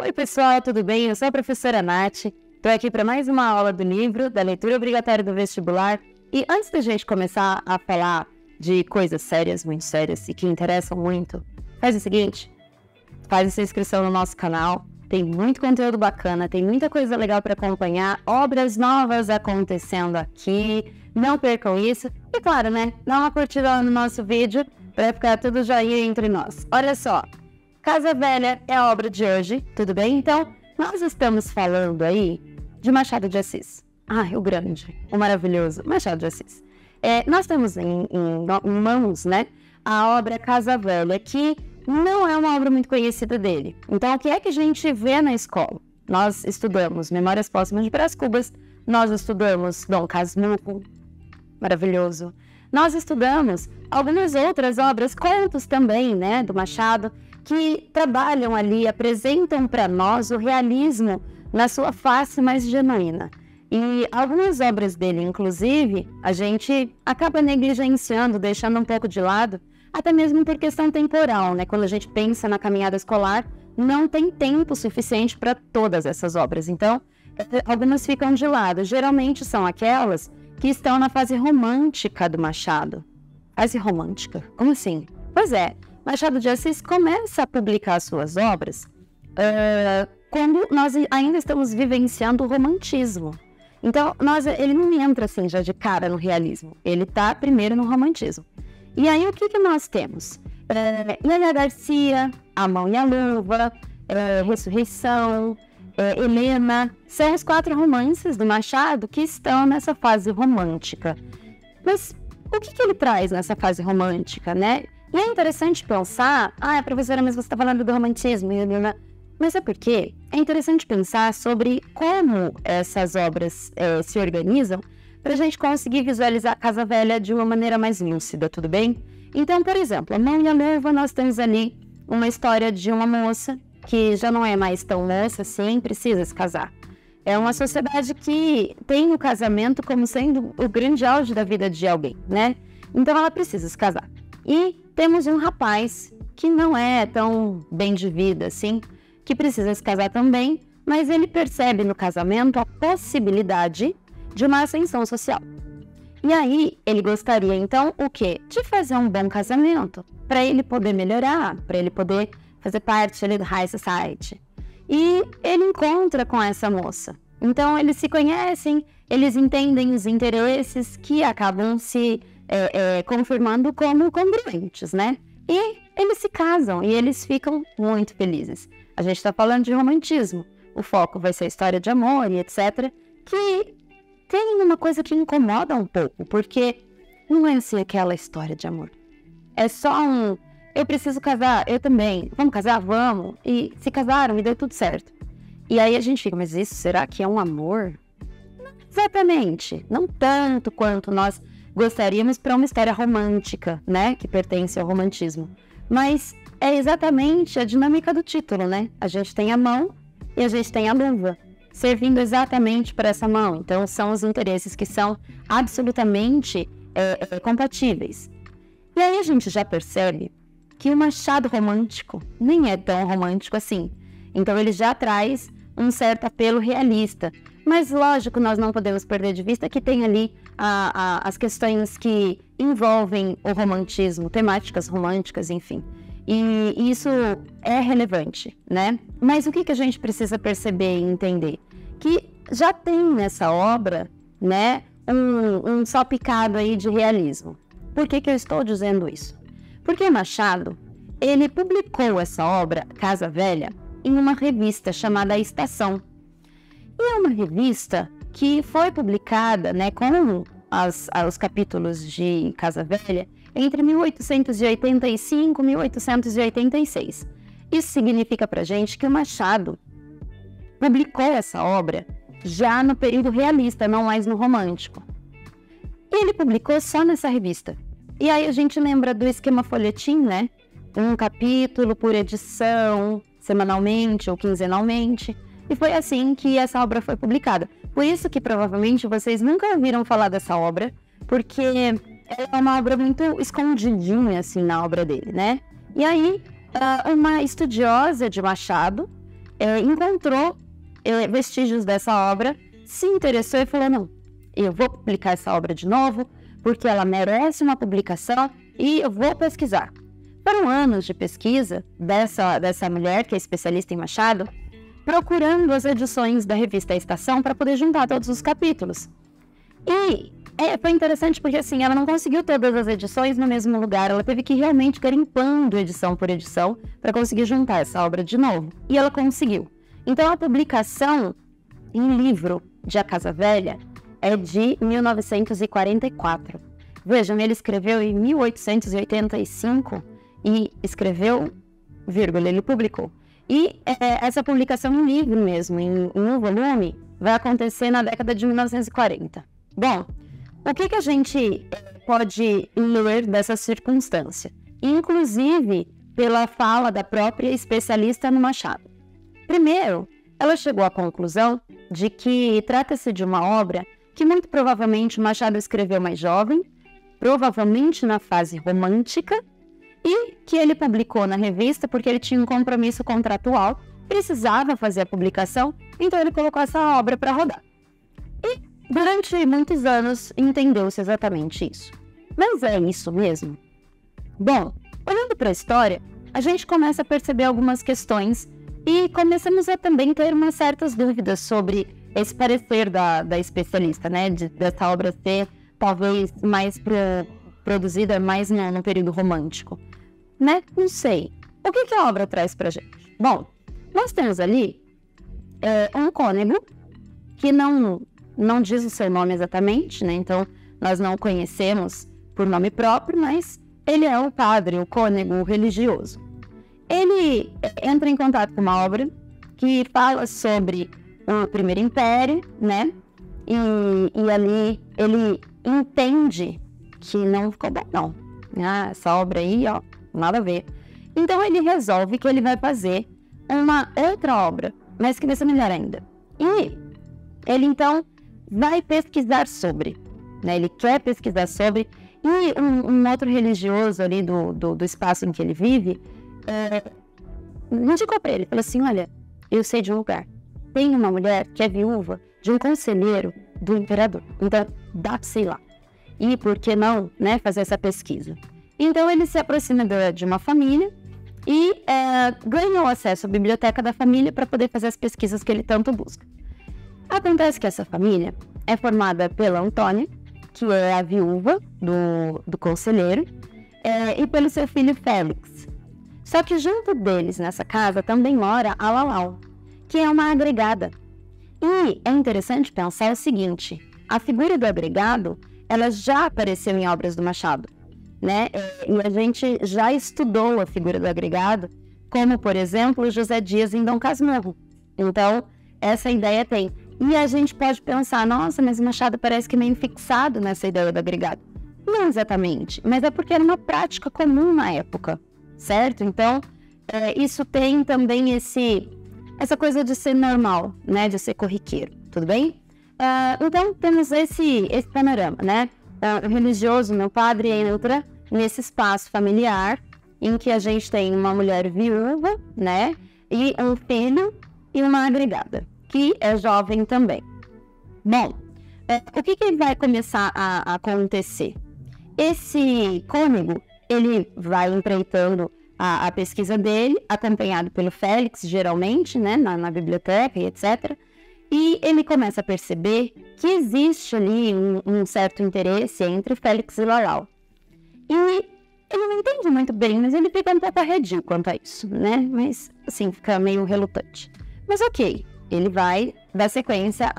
Oi pessoal, tudo bem? Eu sou a professora Nath, estou aqui para mais uma aula do livro da leitura obrigatória do vestibular. E antes da gente começar a falar de coisas sérias, muito sérias e que interessam muito, faz o seguinte, faz a sua inscrição no nosso canal, tem muito conteúdo bacana, tem muita coisa legal para acompanhar, obras novas acontecendo aqui, não percam isso. E claro, né, dá uma curtida lá no nosso vídeo para ficar tudo joinha entre nós. Olha só. Casa Velha é a obra de hoje, tudo bem? Então, nós estamos falando aí de Machado de Assis. O grande, o maravilhoso Machado de Assis. Nós temos em mãos, né, a obra Casa Velha, que não é uma obra muito conhecida dele. Então, o que é que a gente vê na escola? Nós estudamos Memórias Póstumas de Brás Cubas, nós estudamos Dom Casmurro, maravilhoso. Nós estudamos algumas outras obras, contos também, né, do Machado, que trabalham ali, apresentam para nós o realismo na sua face mais genuína. E algumas obras dele, inclusive, a gente acaba negligenciando, deixando um pouco de lado, até mesmo por questão temporal, né? Quando a gente pensa na caminhada escolar, não tem tempo suficiente para todas essas obras. Então, algumas ficam de lado. Geralmente são aquelas que estão na fase romântica do Machado. Fase romântica? Como assim? Pois é. Machado de Assis começa a publicar suas obras quando nós ainda estamos vivenciando o romantismo. Então, ele não entra assim já de cara no realismo, ele está primeiro no romantismo. E aí, o que nós temos? Lélia Garcia, A Mão e a Luva, Ressurreição, Helena, são os 4 romances do Machado que estão nessa fase romântica. Mas o que ele traz nessa fase romântica, né? E é interessante pensar, professora, mas você está falando do romantismo, mas é porque é interessante pensar sobre como essas obras se organizam para a gente conseguir visualizar a Casa Velha de uma maneira mais lúcida, tudo bem? Então, por exemplo, A Mão e a Luva, nós temos ali uma história de uma moça que já não é mais tão moça assim, precisa se casar. É uma sociedade que tem o casamento como sendo o grande auge da vida de alguém, né? Então, ela precisa se casar. E temos um rapaz que não é tão bem de vida assim, que precisa se casar também, mas ele percebe no casamento a possibilidade de uma ascensão social. E aí, ele gostaria então o quê? De fazer um bom casamento, para ele poder melhorar, para ele poder fazer parte ali do High Society. E ele encontra com essa moça. Então, eles se conhecem, eles entendem os interesses que acabam se confirmando como congruentes, né? E eles se casam e eles ficam muito felizes. A gente está falando de romantismo. O foco vai ser a história de amor e etc. Que tem uma coisa que incomoda um pouco, porque não é assim aquela história de amor. É só eu preciso casar, eu também. Vamos casar? Vamos. E se casaram e deu tudo certo. E aí a gente fica, mas isso será que é um amor? Não exatamente. Não tanto quanto nós gostaríamos para uma história romântica, né? Que pertence ao romantismo. Mas é exatamente a dinâmica do título, né? A gente tem a mão e a gente tem a luva, servindo exatamente para essa mão. Então, são os interesses que são absolutamente compatíveis. E aí a gente já percebe que o Machado romântico nem é tão romântico assim. Então, ele já traz um certo apelo realista. Mas, lógico, nós não podemos perder de vista que tem ali as questões que envolvem o romantismo, temáticas românticas, enfim. E isso é relevante, né? Mas o que a gente precisa perceber e entender? Que já tem nessa obra, né, um salpicado aí de realismo. Por que eu estou dizendo isso? Porque Machado, ele publicou essa obra, Casa Velha, em uma revista chamada Estação. E é uma revista que foi publicada, né, com os capítulos de Casa Velha entre 1885 e 1886. Isso significa pra gente que o Machado publicou essa obra já no período realista, não mais no romântico. E ele publicou só nessa revista. E aí a gente lembra do esquema folhetim, né? Um capítulo por edição, semanalmente ou quinzenalmente. E foi assim que essa obra foi publicada. Por isso que provavelmente vocês nunca ouviram falar dessa obra, porque é uma obra muito escondidinha assim na obra dele, né? E aí, uma estudiosa de Machado encontrou vestígios dessa obra, se interessou e falou, não, eu vou publicar essa obra de novo, porque ela merece uma publicação e eu vou pesquisar. Foram anos de pesquisa dessa mulher, que é especialista em Machado, procurando as edições da revista Estação para poder juntar todos os capítulos. E foi interessante porque, assim, ela não conseguiu todas as edições no mesmo lugar, ela teve que ir realmente garimpando edição por edição para conseguir juntar essa obra de novo. E ela conseguiu. Então, a publicação em livro de A Casa Velha é de 1944. Vejam, ele escreveu em 1885 e escreveu, vírgula, ele publicou. E essa publicação em livro mesmo, em um volume, vai acontecer na década de 1940. Bom, o que a gente pode ler dessa circunstância? Inclusive pela fala da própria especialista no Machado. Primeiro, ela chegou à conclusão de que trata-se de uma obra que muito provavelmente Machado escreveu mais jovem, provavelmente na fase romântica, e que ele publicou na revista porque ele tinha um compromisso contratual, precisava fazer a publicação, então ele colocou essa obra para rodar. E durante muitos anos entendeu-se exatamente isso. Mas é isso mesmo? Bom, olhando para a história, a gente começa a perceber algumas questões e começamos a também ter umas certas dúvidas sobre esse parecer da especialista, né? Dessa obra ser talvez mais produzida mais no período romântico, né? Não sei. O que a obra traz pra gente? Bom, nós temos ali um cônego que não diz o seu nome exatamente, né? Então, nós não o conhecemos por nome próprio, mas ele é o padre, o cônego religioso. Ele entra em contato com uma obra que fala sobre o Primeiro Império, né? E ali ele entende que não ficou bom, não. Ah, essa obra aí, ó, nada a ver. Então ele resolve que ele vai fazer uma outra obra, mas que vai ser melhor ainda. E ele então vai pesquisar sobre, né? Ele quer pesquisar sobre, e um outro religioso ali do espaço em que ele vive indicou para ele, falou assim, olha, eu sei de um lugar, tem uma mulher que é viúva de um conselheiro do imperador, então dá pra sei lá. E por que não, né, fazer essa pesquisa? Então ele se aproxima de uma família e ganhou acesso à biblioteca da família para poder fazer as pesquisas que ele tanto busca. Acontece que essa família é formada pela Antônia, que é a viúva do conselheiro, e pelo seu filho Félix. Só que junto deles nessa casa também mora a Lalau, que é uma agregada. E é interessante pensar o seguinte, a figura do agregado, ela já apareceu em obras do Machado, né? E a gente já estudou a figura do agregado, como, por exemplo, José Dias em Dom Casmurro. Então, essa ideia tem. E a gente pode pensar, nossa, mas o Machado parece que meio fixado nessa ideia do agregado. Não exatamente, mas é porque era uma prática comum na época, certo? Então, isso tem também essa coisa de ser normal, né? De ser corriqueiro, tudo bem? Então, temos esse panorama, né? O religioso, meu padre, entra nesse espaço familiar em que a gente tem uma mulher viúva, né? E um filho e uma agregada, que é jovem também. Bom, o que vai começar a acontecer? Esse cônego, ele vai empreitando a pesquisa dele, acompanhado pelo Félix, geralmente, né, na biblioteca e etc., e ele começa a perceber que existe ali um certo interesse entre Félix e Lalau. E ele não entende muito bem, mas ele fica um pouco arredio quanto a isso, né? Mas, assim, fica meio relutante. Mas ok, ele vai dar sequência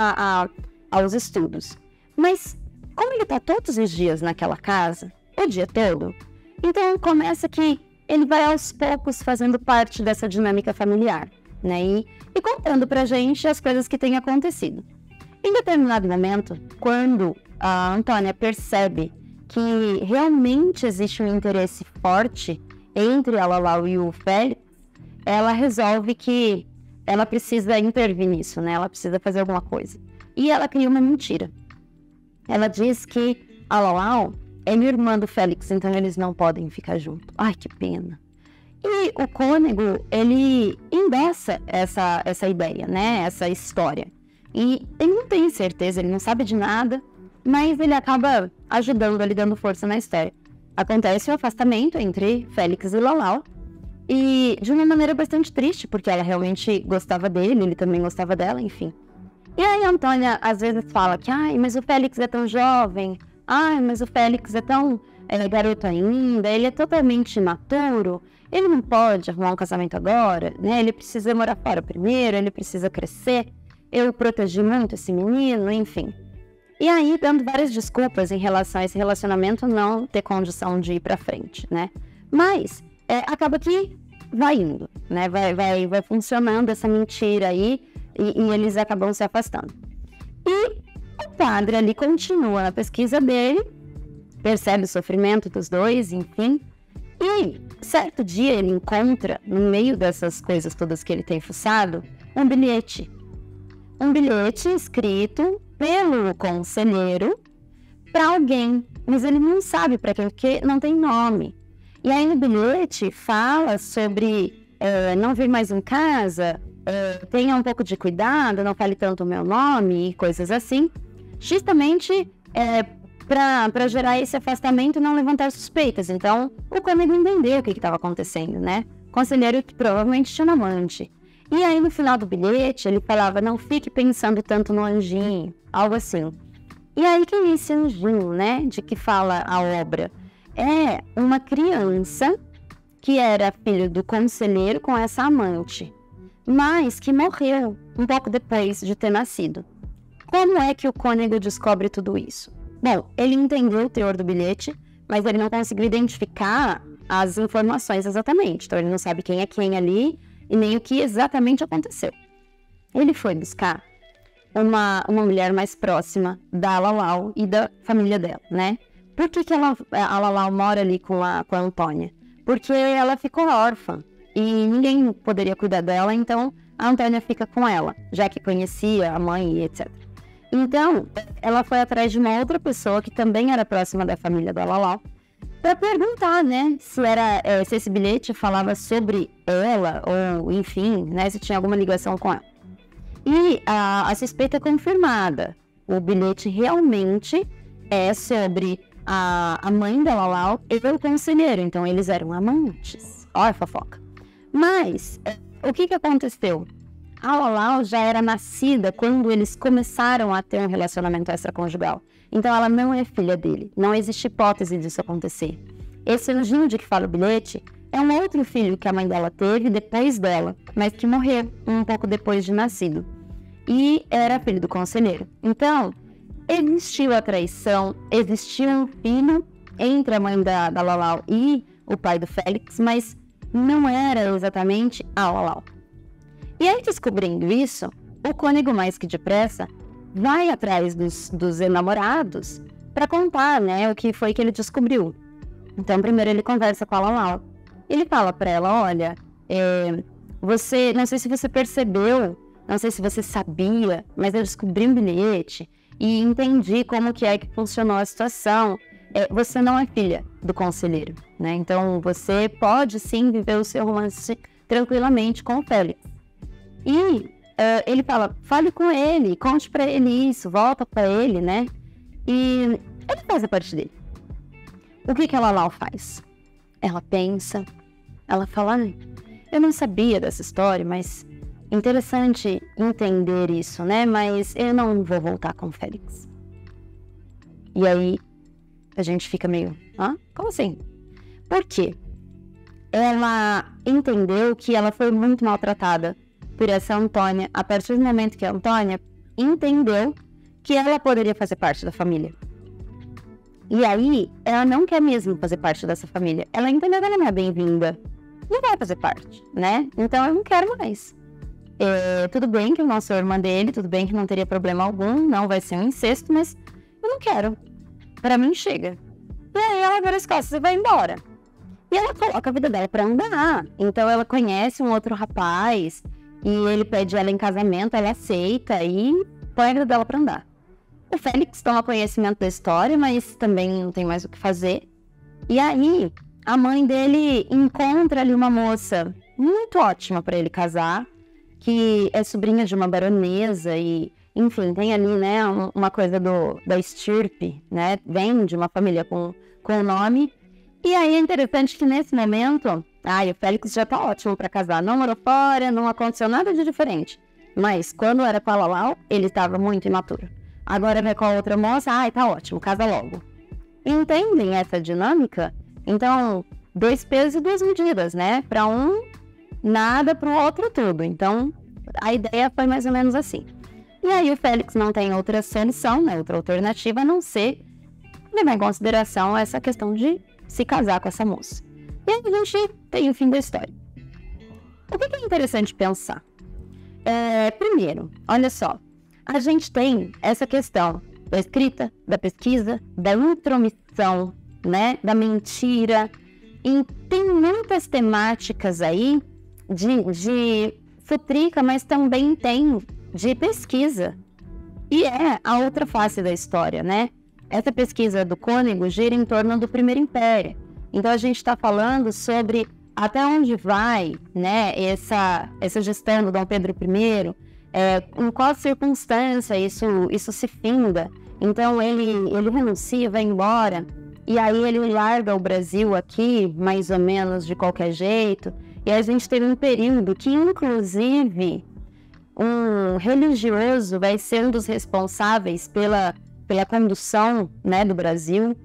aos estudos. Mas, como ele está todos os dias naquela casa, o dia todo, então começa que ele vai aos poucos fazendo parte dessa dinâmica familiar, né? E contando pra gente as coisas que têm acontecido. Em determinado momento, quando a Antônia percebe que realmente existe um interesse forte entre a Lalau e o Félix, ela resolve que ela precisa intervir nisso, né? Ela precisa fazer alguma coisa. E ela cria uma mentira. Ela diz que a Lalau é irmã do Félix, então eles não podem ficar juntos. Ai, que pena. E o Cônego, ele endossa essa ideia, né? Essa história. E ele não tem certeza, ele não sabe de nada, mas ele acaba ajudando ali, dando força na história. Acontece o afastamento entre Félix e Lalau, e de uma maneira bastante triste, porque ela realmente gostava dele, ele também gostava dela, enfim. E aí a Antônia às vezes fala que, ai, mas o Félix é tão jovem, ai, mas o Félix é tão garoto ainda, ele é totalmente imaturo, ele não pode arrumar um casamento agora, né? Ele precisa morar fora primeiro, ele precisa crescer, eu protegi muito esse menino, enfim. E aí, dando várias desculpas em relação a esse relacionamento não ter condição de ir pra frente, né? Mas acaba que vai indo, né? Vai funcionando essa mentira aí e eles acabam se afastando. E o padre ali continua na pesquisa dele, percebe o sofrimento dos dois, enfim. E certo dia ele encontra, no meio dessas coisas todas que ele tem fuçado, um bilhete. Um bilhete escrito pelo conselheiro para alguém, mas ele não sabe para quem, porque não tem nome. E aí no bilhete fala sobre não vir mais em casa, tenha um pouco de cuidado, não fale tanto o meu nome e coisas assim, justamente para gerar esse afastamento e não levantar suspeitas. Então o Cônego entendeu o que estava acontecendo, né? O conselheiro que provavelmente tinha um amante. E aí no final do bilhete ele falava, não fique pensando tanto no anjinho, algo assim. E aí quem é esse anjinho, né, de que fala a obra? É uma criança que era filho do conselheiro com essa amante, mas que morreu um pouco depois de ter nascido. Como é que o Cônego descobre tudo isso? Bom, ele entendeu o teor do bilhete, mas ele não conseguiu identificar as informações exatamente. Então ele não sabe quem é quem ali e nem o que exatamente aconteceu. Ele foi buscar uma mulher mais próxima da Lalau e da família dela, né? Por que a Lalau mora ali com a Antônia? Porque ela ficou órfã e ninguém poderia cuidar dela, então a Antônia fica com ela, já que conhecia a mãe e etc. Então, ela foi atrás de uma outra pessoa que também era próxima da família da Lalau, para perguntar, né, se esse bilhete falava sobre ela, ou enfim, né, se tinha alguma ligação com ela. E a suspeita é confirmada. O bilhete realmente é sobre a mãe da Lalau e o conselheiro, então eles eram amantes. Olha a fofoca. Mas, o que aconteceu? A Lalau já era nascida quando eles começaram a ter um relacionamento extraconjugal. Então ela não é filha dele, não existe hipótese disso acontecer. Esse anjinho de que fala o bilhete é um outro filho que a mãe dela teve depois dela, mas que morreu um pouco depois de nascido. E era filho do conselheiro. Então, existiu a traição, existiu um filho entre a mãe da Lalau e o pai do Félix, mas não era exatamente a Lalau. E aí, descobrindo isso, o Cônego, mais que depressa, vai atrás dos enamorados para contar, né, o que foi que ele descobriu. Então, primeiro ele conversa com a Lalau. Ele fala para ela, olha, não sei se você percebeu, não sei se você sabia, mas eu descobri um bilhete e entendi como que funcionou a situação. Você não é filha do conselheiro, né? Então, você pode sim viver o seu romance tranquilamente com o Félix. E ele fala, fale com ele, conte pra ele isso, volta pra ele, né? E ele faz a parte dele. O que a Lalau faz? Ela pensa, ela fala, eu não sabia dessa história, mas interessante entender isso, né? Mas eu não vou voltar com o Félix. E aí, a gente fica meio, como assim? Por quê? Ela entendeu que ela foi muito maltratada por essa Antônia, a partir do momento que a Antônia entendeu que ela poderia fazer parte da família. E aí, ela não quer mesmo fazer parte dessa família. Ela entendeu que ela não é bem-vinda. Não vai fazer parte, né? Então, eu não quero mais. Tudo bem que eu não sou irmã dele, tudo bem que não teria problema algum, não vai ser um incesto, mas eu não quero. Pra mim, chega. E aí, ela vira as costas e vai embora. E ela coloca a vida dela pra andar. Então, ela conhece um outro rapaz e ele pede ela em casamento, ela aceita e põe a vida dela pra andar. O Félix toma conhecimento da história, mas também não tem mais o que fazer. E aí, a mãe dele encontra ali uma moça muito ótima para ele casar, que é sobrinha de uma baronesa e, enfim, tem ali, né, uma coisa da estirpe, né, vem de uma família com o nome. E aí é interessante que nesse momento, o Félix já tá ótimo para casar, não morou fora, não aconteceu nada de diferente. Mas quando era com a Lalau, ele estava muito imaturo. Agora vai com a outra moça, tá ótimo, casa logo. Entendem essa dinâmica? Então, 2 pesos e 2 medidas, né? Para um, nada, para o outro, tudo. Então, a ideia foi mais ou menos assim. E aí o Félix não tem outra solução, né? Outra alternativa, a não ser levar em consideração essa questão de se casar com essa moça. E aí a gente tem o fim da história. O que é interessante pensar? Primeiro, olha só, a gente tem essa questão da escrita, da pesquisa, da intromissão, né, da mentira, e tem muitas temáticas aí de futrica, mas também tem de pesquisa, e é a outra face da história, né? Essa pesquisa do Cônego gira em torno do Primeiro Império, então a gente está falando sobre até onde vai, né, essa gestão do Dom Pedro I, em qual circunstância isso se finda. Então ele renuncia, vai embora, e aí ele larga o Brasil aqui, mais ou menos de qualquer jeito, e a gente teve um período que, inclusive, um religioso vai ser um dos responsáveis pela condução, né, do Brasil,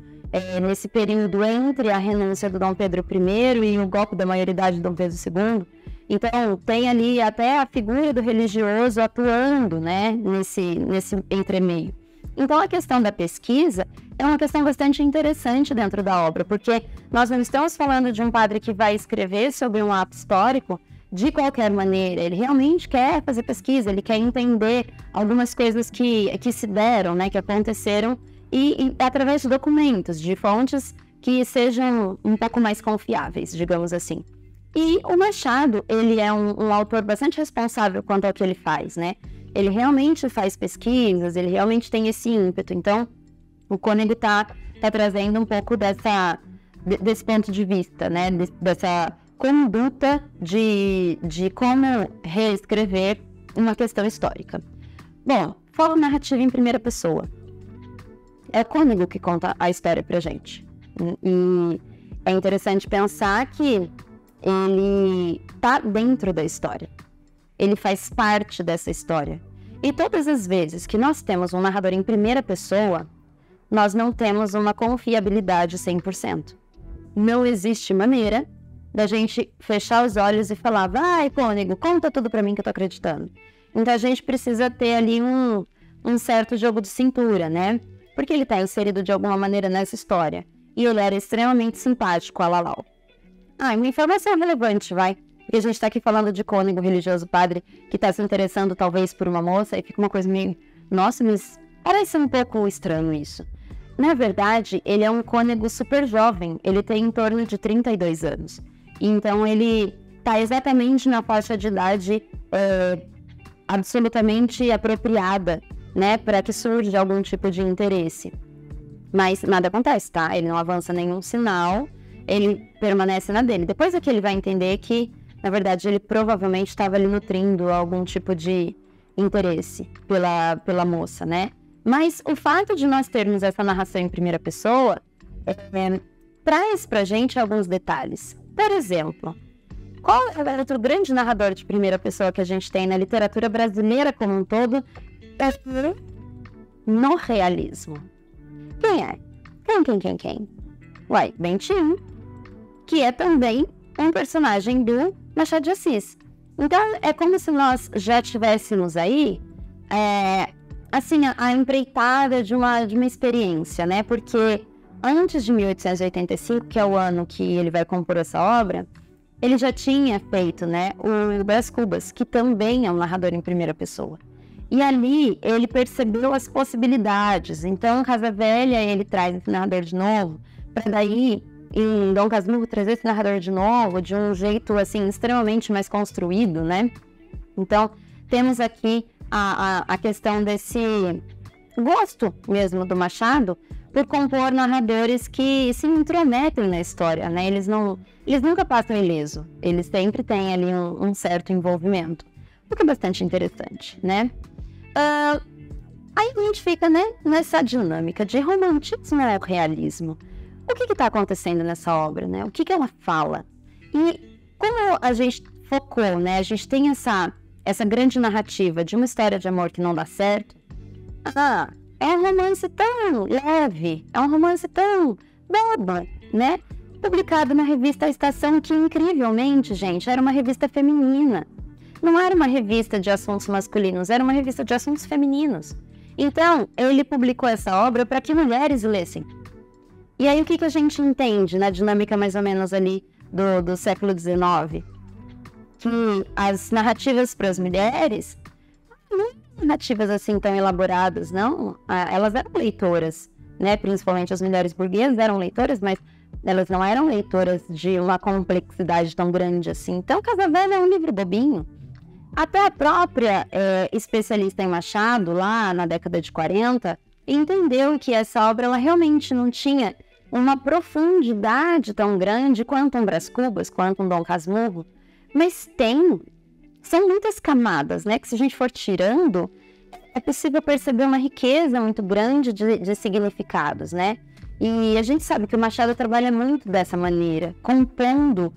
nesse período entre a renúncia do Dom Pedro I e o golpe da maioridade de Dom Pedro II. Então, tem ali até a figura do religioso atuando, né, nesse entremeio. Então, a questão da pesquisa é uma questão bastante interessante dentro da obra, porque nós não estamos falando de um padre que vai escrever sobre um ato histórico de qualquer maneira. Ele realmente quer fazer pesquisa, ele quer entender algumas coisas que se deram, né, que aconteceram, e através de documentos, de fontes que sejam um pouco mais confiáveis, digamos assim. E o Machado, ele é um autor bastante responsável quanto ao que ele faz, né? Ele realmente faz pesquisas, ele realmente tem esse ímpeto. Então, o Cônego tá trazendo um pouco desse ponto de vista, né? Dessa conduta de como reescrever uma questão histórica. Bom, fala narrativa em primeira pessoa. É Cônego que conta a história pra gente. E é interessante pensar que ele tá dentro da história. Ele faz parte dessa história. E todas as vezes que nós temos um narrador em primeira pessoa, nós não temos uma confiabilidade 100%. Não existe maneira da gente fechar os olhos e falar: vai, Cônego, conta tudo pra mim que eu tô acreditando. Então a gente precisa ter ali um certo jogo de cintura, né? Porque ele tá inserido de alguma maneira nessa história. E ele era extremamente simpático a Lalau. Uma informação relevante, vai. E a gente tá aqui falando de Cônego, religioso padre, que tá se interessando talvez por uma moça, e fica uma coisa meio... Nossa, mas parece um pouco estranho isso. Na verdade, ele é um Cônego super jovem, ele tem em torno de 32 anos. Então ele tá exatamente na faixa de idade absolutamente apropriada, né, para que surja algum tipo de interesse. Mas nada acontece, tá? Ele não avança nenhum sinal, ele permanece na dele. Depois é que ele vai entender que, na verdade, ele provavelmente estava ali nutrindo algum tipo de interesse pela moça, né? Mas o fato de nós termos essa narração em primeira pessoa traz pra gente alguns detalhes. Por exemplo, qual é o outro grande narrador de primeira pessoa que a gente tem na literatura brasileira como um todo? No realismo. Quem é? Quem? Uai, Bentinho, que é também um personagem do Machado de Assis. Então, é como se nós já tivéssemos aí, assim, a empreitada de uma experiência, né? Porque antes de 1885, que é o ano que ele vai compor essa obra, ele já tinha feito, né, o Brás Cubas, que também é um narrador em primeira pessoa. E ali ele percebeu as possibilidades. Então, Casa Velha, ele traz esse narrador de novo, para daí, em Dom Casmurro, trazer esse narrador de novo, de um jeito, assim, extremamente mais construído, né? Então, temos aqui a questão desse gosto mesmo do Machado por compor narradores que se intrometem na história, né? Eles nunca passam ileso, eles sempre têm ali um certo envolvimento, o que é bastante interessante, né? Aí a gente fica, né, nessa dinâmica de romantismo ou realismo. O que está acontecendo nessa obra, né? O que ela fala? E como a gente focou, né? A gente tem essa grande narrativa de uma história de amor que não dá certo. É um romance tão leve, é um romance tão bobo, né? Publicado na revista Estação, que incrivelmente, gente, era uma revista feminina. Não era uma revista de assuntos masculinos, era uma revista de assuntos femininos. Então, ele publicou essa obra para que mulheres lessem. E aí, o que a gente entende na dinâmica mais ou menos ali do século XIX? Que as narrativas para as mulheres não eram narrativas assim tão elaboradas, não. Elas eram leitoras, né? Principalmente as mulheres burguesas eram leitoras, mas elas não eram leitoras de uma complexidade tão grande assim. Então, Casa Velha é um livro bobinho. Até a própria especialista em Machado, lá na década de 40, entendeu que essa obra ela realmente não tinha uma profundidade tão grande quanto um Brás Cubas, quanto um Dom Casmurro, mas são muitas camadas, né, que se a gente for tirando, é possível perceber uma riqueza muito grande de significados, né? E a gente sabe que o Machado trabalha muito dessa maneira, compondo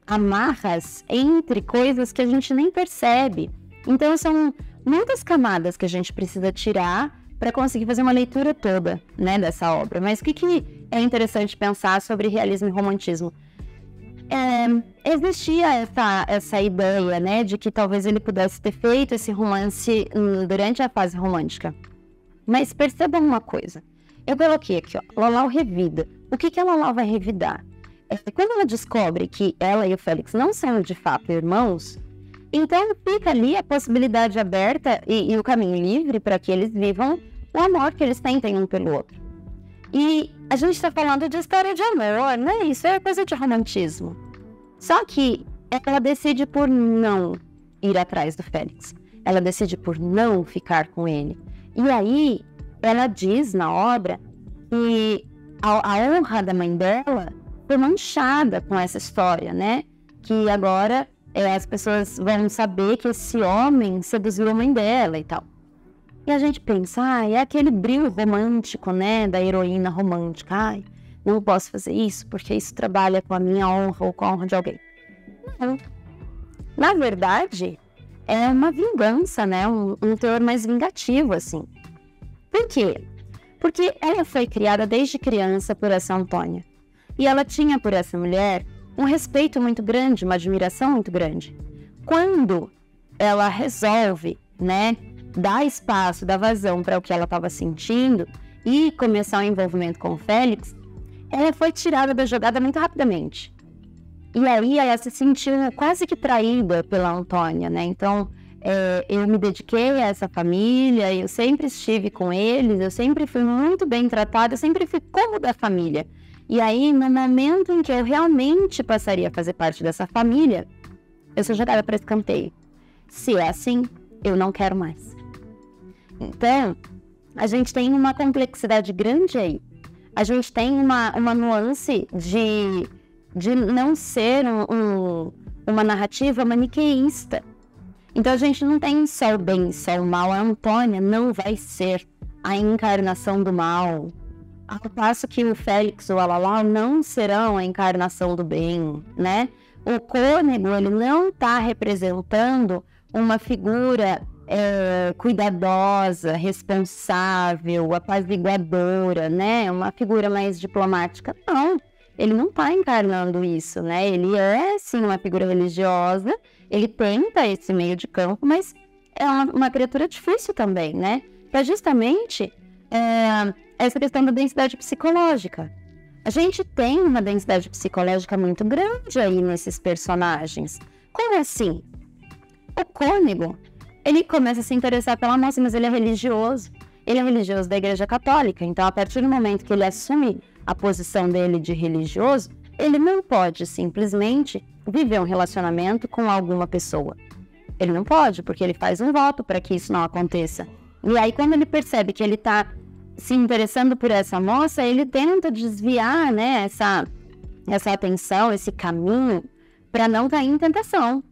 amarras entre coisas que a gente nem percebe. Então são muitas camadas que a gente precisa tirar para conseguir fazer uma leitura toda, né, dessa obra. Mas o que é interessante pensar sobre realismo e romantismo? Existia essa ideia, né, de que talvez ele pudesse ter feito esse romance durante a fase romântica. Mas percebam uma coisa. Eu coloquei aqui, ó, Lalau revida. O que a Lalau vai revidar? Quando ela descobre que ela e o Félix não são de fato irmãos, então fica ali a possibilidade aberta e o caminho livre para que eles vivam o amor que eles têm um pelo outro. E a gente está falando de história de amor, né? Isso é coisa de romantismo. Só que ela decide por não ir atrás do Félix. Ela decide por não ficar com ele. E aí ela diz na obra que a honra da mãe dela foi manchada com essa história, né? Que agora as pessoas vão saber que esse homem seduziu a mãe dela e tal. E a gente pensa, é aquele brilho romântico, né? Da heroína romântica. Não posso fazer isso porque isso trabalha com a minha honra ou com a honra de alguém. Não. Na verdade, é uma vingança, né? Um teor mais vingativo, assim. Por quê? Porque ela foi criada desde criança por essa Antônia. E ela tinha por essa mulher um respeito muito grande, uma admiração muito grande. Quando ela resolve, né, dar espaço, dar vazão para o que ela estava sentindo e começar o envolvimento com o Félix, ela foi tirada da jogada muito rapidamente. E aí ela se sentiu quase que traída pela Antônia, né? Então, eu me dediquei a essa família, eu sempre estive com eles, eu sempre fui muito bem tratada, eu sempre fui como da família. E aí, no momento em que eu realmente passaria a fazer parte dessa família, eu sou jogada para escanteio. Se é assim, eu não quero mais. Então, a gente tem uma complexidade grande aí. A gente tem uma nuance de não ser uma narrativa maniqueísta. Então, a gente não tem só o bem e só o mal. A Antônia não vai ser a encarnação do mal. Ao passo que o Félix ou a Lalau não serão a encarnação do bem, né? O Cônego, ele não está representando uma figura cuidadosa, responsável, apaziguadora, né? Uma figura mais diplomática. Não, ele não está encarnando isso, né? Ele é, sim, uma figura religiosa, ele tenta esse meio de campo, mas é uma criatura difícil também, né? Para justamente essa questão da densidade psicológica. A gente tem uma densidade psicológica muito grande aí nesses personagens. Como assim? O Cônego, ele começa a se interessar pela moça, mas ele é religioso. Ele é religioso da Igreja Católica. Então, a partir do momento que ele assume a posição dele de religioso, ele não pode simplesmente viver um relacionamento com alguma pessoa. Ele não pode, porque ele faz um voto para que isso não aconteça. E aí, quando ele percebe que ele está se interessando por essa moça, ele tenta desviar, né, essa atenção, esse caminho, para não cair em tentação,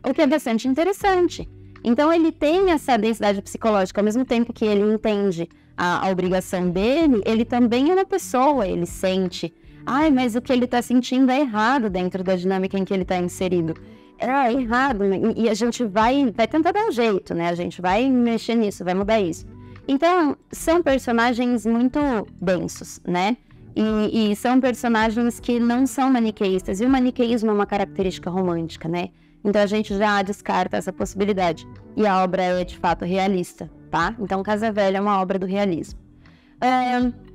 o que é bastante interessante. Então ele tem essa densidade psicológica, ao mesmo tempo que ele entende a obrigação dele, ele também é uma pessoa, ele sente, mas o que ele está sentindo é errado dentro da dinâmica em que ele está inserido. É errado, e a gente vai tentar dar um jeito, né? A gente vai mexer nisso, vai mudar isso. Então, são personagens muito densos, né? E são personagens que não são maniqueístas. E o maniqueísmo é uma característica romântica, né? Então, a gente já descarta essa possibilidade. E a obra é, de fato, realista, tá? Então, Casa Velha é uma obra do realismo.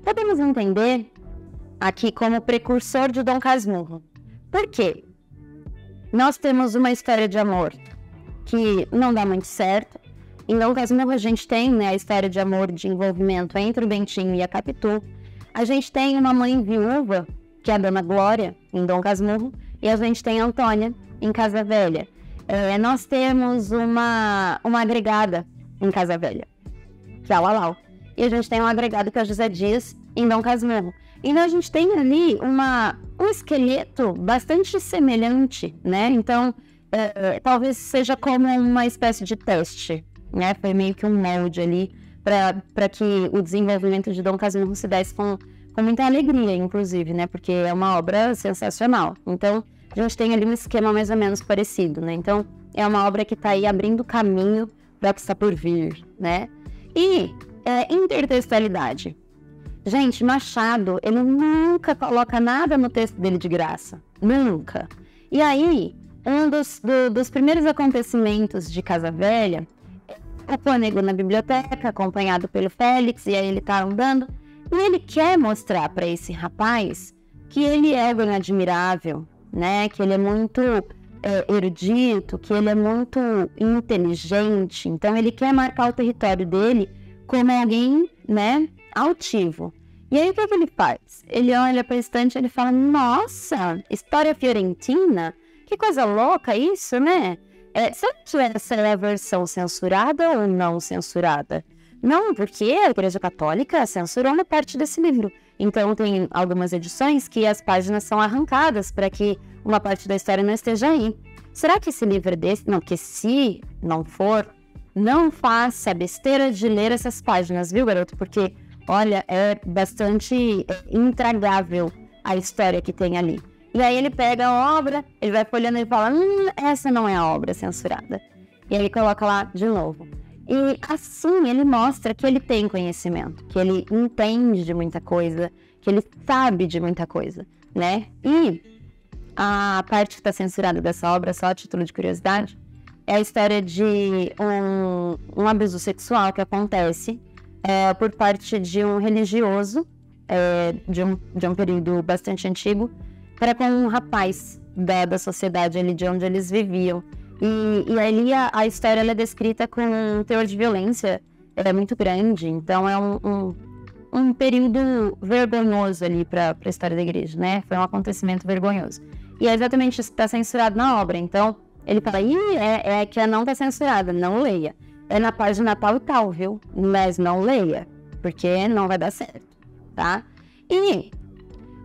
Podemos entender aqui como precursor de Dom Casmurro. Por quê? Nós temos uma história de amor que não dá muito certo. Em Dom Casmurro a gente tem, né, a história de amor, de envolvimento entre o Bentinho e a Capitu. A gente tem uma mãe viúva, que é a Dona Glória, em Dom Casmurro, e a gente tem a Antônia, em Casa Velha. Nós temos uma agregada em Casa Velha, que é a Lalau. E a gente tem um agregado que é o José Dias, em Dom Casmurro. Então a gente tem ali um esqueleto bastante semelhante, né? Então, talvez seja como uma espécie de teste, né? Foi meio que um molde ali para que o desenvolvimento de Dom Casmurro se desse com muita alegria, inclusive, né? Porque é uma obra sensacional. Então, a gente tem ali um esquema mais ou menos parecido, né? Então, é uma obra que está aí abrindo caminho para o que está por vir, né? E intertextualidade. Gente, Machado, ele nunca coloca nada no texto dele de graça. Nunca. E aí, um dos primeiros acontecimentos de Casa Velha, o Cônego na biblioteca, acompanhado pelo Félix, e aí ele tá andando, e ele quer mostrar para esse rapaz que ele é alguém admirável, né? Que ele é muito erudito, que ele é muito inteligente. Então, ele quer marcar o território dele como alguém, né, altivo. E aí, o que ele faz? Ele olha para a estante e ele fala, nossa, história fiorentina? Que coisa louca isso, né? Será que essa é a versão censurada ou não censurada? Não, porque a Igreja Católica censurou uma parte desse livro. Então, tem algumas edições que as páginas são arrancadas para que uma parte da história não esteja aí. Será que esse livro é desse? Não, porque se não for, não faça a besteira de ler essas páginas, viu, garoto? Porque, olha, é bastante intragável a história que tem ali. E aí ele pega a obra, ele vai folhando e fala, essa não é a obra censurada. E aí ele coloca lá de novo. E assim ele mostra que ele tem conhecimento, que ele entende de muita coisa, que ele sabe de muita coisa, né? E a parte que está censurada dessa obra, só a título de curiosidade, é a história de um abuso sexual que acontece por parte de um religioso de um período bastante antigo para com um rapaz da sociedade ali de onde eles viviam. E ali a história ela é descrita com um teor de violência muito grande, então é um período vergonhoso ali para a história da igreja, né? Foi um acontecimento vergonhoso. E é exatamente isso que está censurado na obra. Então, ele fala, é que não está censurada, não leia. É na página tal e tal, viu? Mas não leia, porque não vai dar certo, tá? E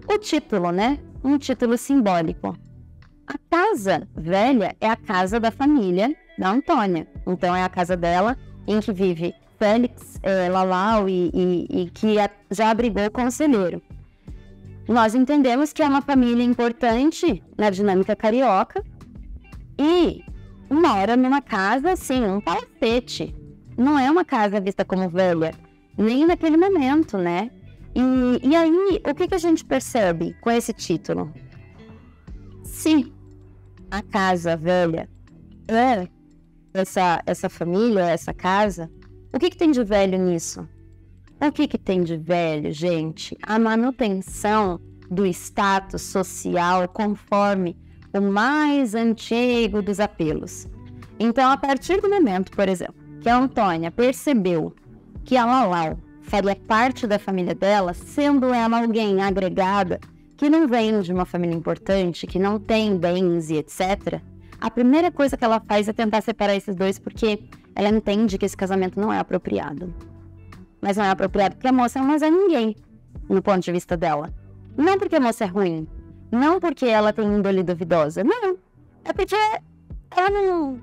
o título, né? Um título simbólico. A Casa Velha é a casa da família da Antônia. Então, é a casa dela em que vive Félix, Lalau e que já abrigou o conselheiro. Nós entendemos que é uma família importante na dinâmica carioca e mora numa casa, assim, um palacete. Não é uma casa vista como velha, nem naquele momento, né? E aí, o que a gente percebe com esse título? Se a Casa Velha é essa família, essa casa, o que tem de velho nisso? O que tem de velho, gente? A manutenção do status social conforme o mais antigo dos apelos. Então, a partir do momento, por exemplo, que a Antônia percebeu que a Lalau faria parte da família dela, sendo ela alguém agregada, que não vem de uma família importante, que não tem bens e etc., a primeira coisa que ela faz é tentar separar esses dois, porque ela entende que esse casamento não é apropriado. mas não é apropriado porque a moça não é ninguém, no ponto de vista dela. Não porque a moça é ruim, não porque ela tem índole duvidosa, não. É porque ela não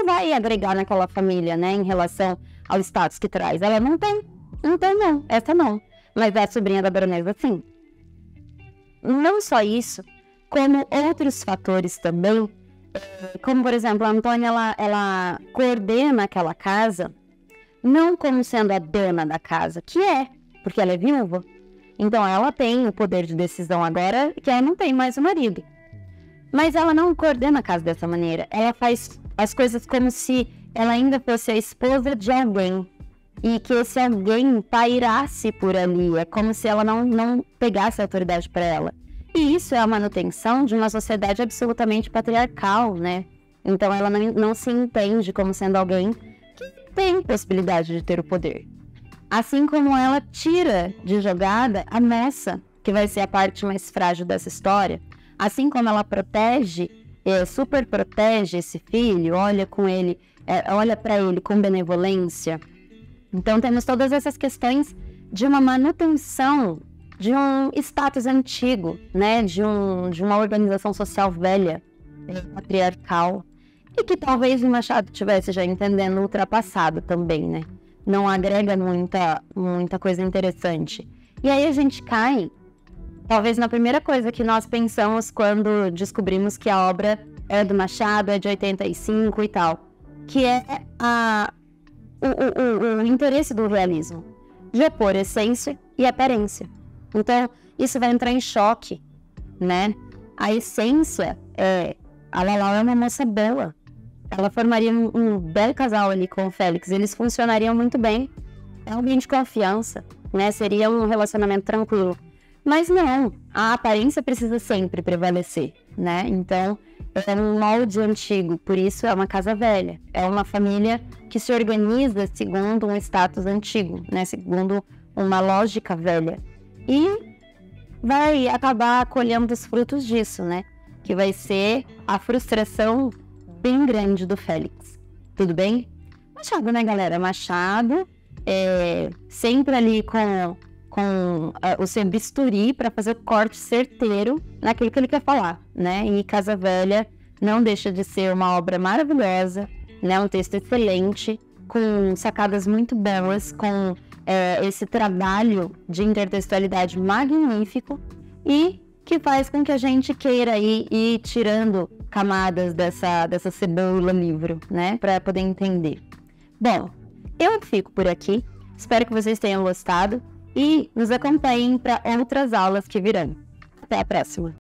vai agregar naquela família, né, em relação ao status que traz. Ela não tem. Então, não. Essa não. Mas é a sobrinha da baronesa, sim. Não só isso, como outros fatores também, como, por exemplo, a Antônia, ela coordena aquela casa, não como sendo a dona da casa, que é, porque ela é viúva. Então, ela tem o poder de decisão agora, que ela não tem mais o marido. Mas ela não coordena a casa dessa maneira. Ela faz as coisas como se ela ainda fosse a esposa de alguém. E que esse alguém pairasse por ali. É como se ela não pegasse a autoridade para ela. E isso é a manutenção de uma sociedade absolutamente patriarcal, né? Então ela não se entende como sendo alguém que tem possibilidade de ter o poder. Assim como ela tira de jogada a moça, que vai ser a parte mais frágil dessa história. Assim como ela protege, super protege esse filho, olha para ele com benevolência. Então temos todas essas questões de uma manutenção de um status antigo, né? De uma organização social velha, patriarcal, e que talvez o Machado estivesse já entendendo ultrapassado também, né? Não agrega muita coisa interessante. E aí a gente cai, talvez na primeira coisa que nós pensamos quando descobrimos que a obra é do Machado, é de 85 e tal, que é o interesse do realismo, de opor essência e aparência. Então, isso vai entrar em choque, né? A essência a Lalau é uma moça boa. Ela formaria um belo casal ali com o Félix. Eles funcionariam muito bem. É alguém de confiança, né? Seria um relacionamento tranquilo. Mas não, a aparência precisa sempre prevalecer, né? Então, é um molde antigo, por isso é uma casa velha. É uma família que se organiza segundo um status antigo, né? Segundo uma lógica velha. E vai acabar colhendo os frutos disso, né? Que vai ser a frustração bem grande do Félix. Tudo bem? Machado, né, galera? Machado, sempre ali com o seu bisturi para fazer o corte certeiro naquilo que ele quer falar, né? E Casa Velha não deixa de ser uma obra maravilhosa, né? Um texto excelente, com sacadas muito belas, com esse trabalho de intertextualidade magnífico e que faz com que a gente queira ir tirando camadas dessa cebola livro, né? Para poder entender. Bom, eu fico por aqui. Espero que vocês tenham gostado e nos acompanhem para outras aulas que virão. Até a próxima!